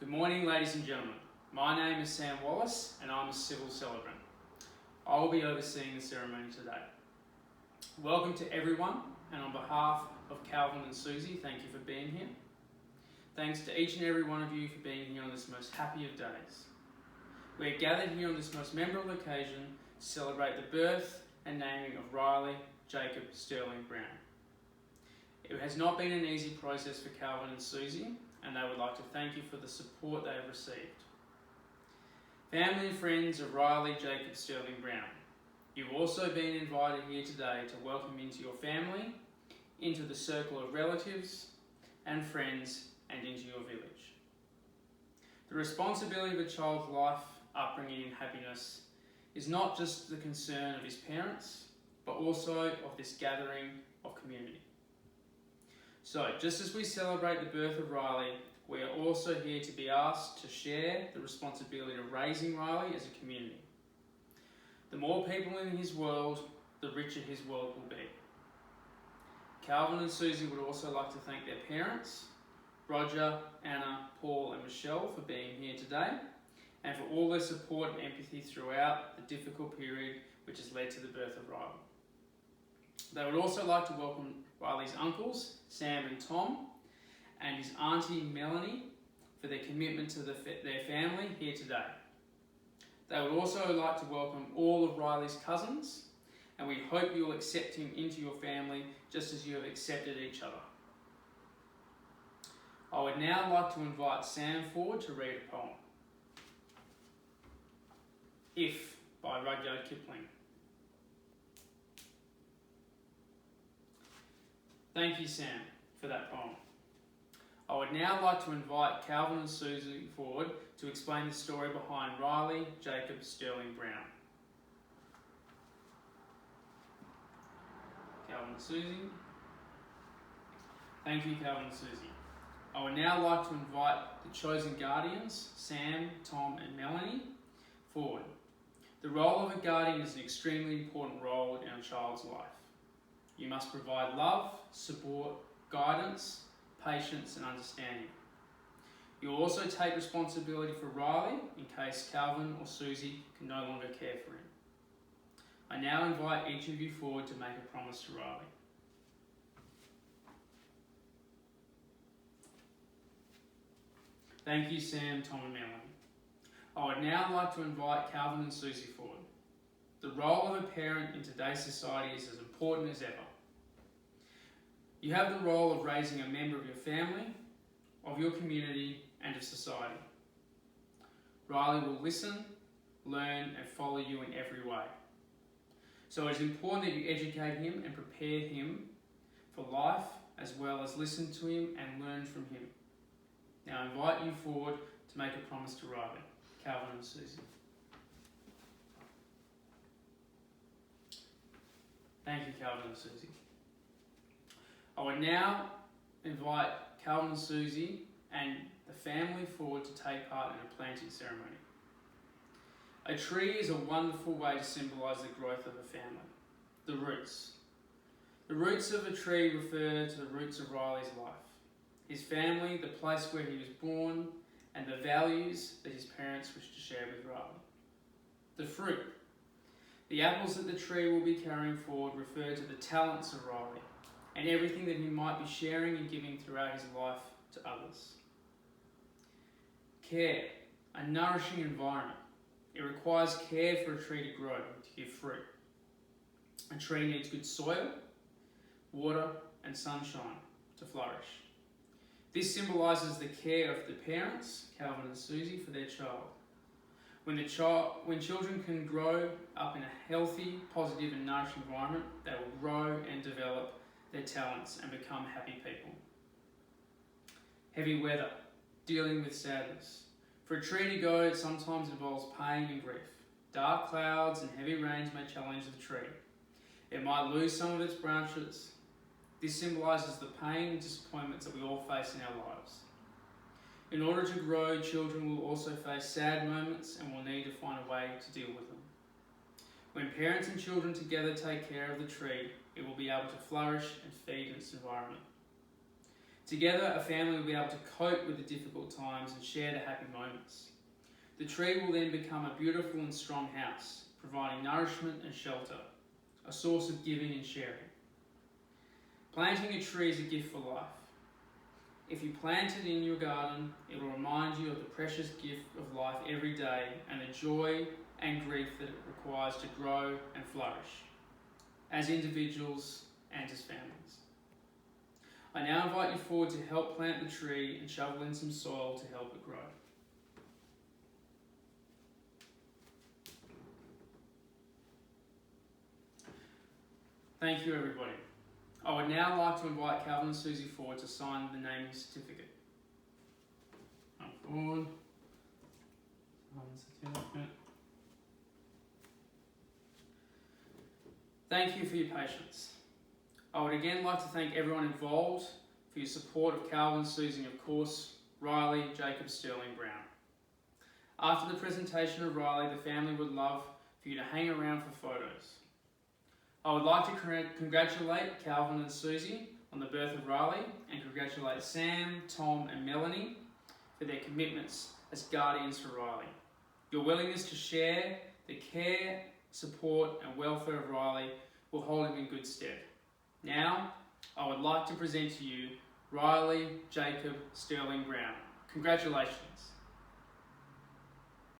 Good morning, ladies and gentlemen. My name is Sam Wallace and I'm a civil celebrant. I will be overseeing the ceremony today. Welcome to everyone, and on behalf of Calvin and Susie, thank you for being here. Thanks to each and every one of you for being here on this most happy of days. We are gathered here on this most memorable occasion to celebrate the birth and naming of Riley Jacob Sterling Brown. It has not been an easy process for Calvin and Susie, and they would like to thank you for the support they have received. Family and friends of Riley Jacob Sterling Brown, you've also been invited here today to welcome into your family, into the circle of relatives and friends, and into your village. The responsibility of a child's life, upbringing and happiness is not just the concern of his parents, but also of this gathering of community. So, just as we celebrate the birth of Riley, we are also here to be asked to share the responsibility of raising Riley as a community. The more people in his world, the richer his world will be. Calvin and Susie would also like to thank their parents, Roger, Anna, Paul and Michelle, for being here today, and for all their support and empathy throughout the difficult period which has led to the birth of Riley. They would also like to welcome Riley's uncles, Sam and Tom, and his auntie Melanie for their commitment to their family here today. They would also like to welcome all of Riley's cousins, and we hope you will accept him into your family just as you have accepted each other. I would now like to invite Sam forward to read a poem. If, by Rudyard Kipling. Thank you, Sam, for that poem. I would now like to invite Calvin and Susie forward to explain the story behind Riley Jacob Sterling Brown. Calvin and Susie. Thank you, Calvin and Susie. I would now like to invite the chosen guardians, Sam, Tom and Melanie, forward. The role of a guardian is an extremely important role in a child's life. You must provide love, support, guidance, patience and understanding. You will also take responsibility for Riley in case Calvin or Susie can no longer care for him. I now invite each of you forward to make a promise to Riley. Thank you, Sam, Tom and Melanie. I would now like to invite Calvin and Susie forward. The role of a parent in today's society is as important as ever. You have the role of raising a member of your family, of your community, and of society. Riley will listen, learn, and follow you in every way. So it is important that you educate him and prepare him for life, as well as listen to him and learn from him. Now I invite you forward to make a promise to Riley, Calvin and Susie. Thank you, Calvin and Susie. I would now invite Calvin and Susie and the family forward to take part in a planting ceremony. A tree is a wonderful way to symbolise the growth of a family. The roots. The roots of a tree refer to the roots of Riley's life, his family, the place where he was born, and the values that his parents wished to share with Riley. The fruit. The apples that the tree will be carrying forward refer to the talents of Riley and everything that he might be sharing and giving throughout his life to others. Care, a nourishing environment. It requires care for a tree to grow, to give fruit. A tree needs good soil, water and sunshine to flourish. This symbolises the care of the parents, Calvin and Susie, for their child. When children can grow up in a healthy, positive and nourishing environment, they will grow and develop their talents and become happy people. Heavy weather, dealing with sadness. For a tree to go, it sometimes involves pain and grief. Dark clouds and heavy rains may challenge the tree. It might lose some of its branches. This symbolises the pain and disappointments that we all face in our lives. In order to grow, children will also face sad moments and will need to find a way to deal with them. When parents and children together take care of the tree, it will be able to flourish and feed its environment. Together, a family will be able to cope with the difficult times and share the happy moments. The tree will then become a beautiful and strong house, providing nourishment and shelter, a source of giving and sharing. Planting a tree is a gift for life. If you plant it in your garden, it will remind you of the precious gift of life every day and the joy and grief that it requires to grow and flourish, as individuals and as families. I now invite you forward to help plant the tree and shovel in some soil to help it grow. Thank you, everybody. I would now like to invite Calvin and Susie forward to sign the naming certificate. Come forward. Sign the certificate. Thank you for your patience. I would again like to thank everyone involved for your support of Calvin, Susie, and of course, Riley, Jacob, Sterling, Brown. After the presentation of Riley, the family would love for you to hang around for photos. I would like to congratulate Calvin and Susie on the birth of Riley and congratulate Sam, Tom and Melanie for their commitments as guardians for Riley. Your willingness to share the care, support and welfare of Riley will hold him in good stead. Now, I would like to present to you Riley, Jacob, Sterling, Brown. Congratulations.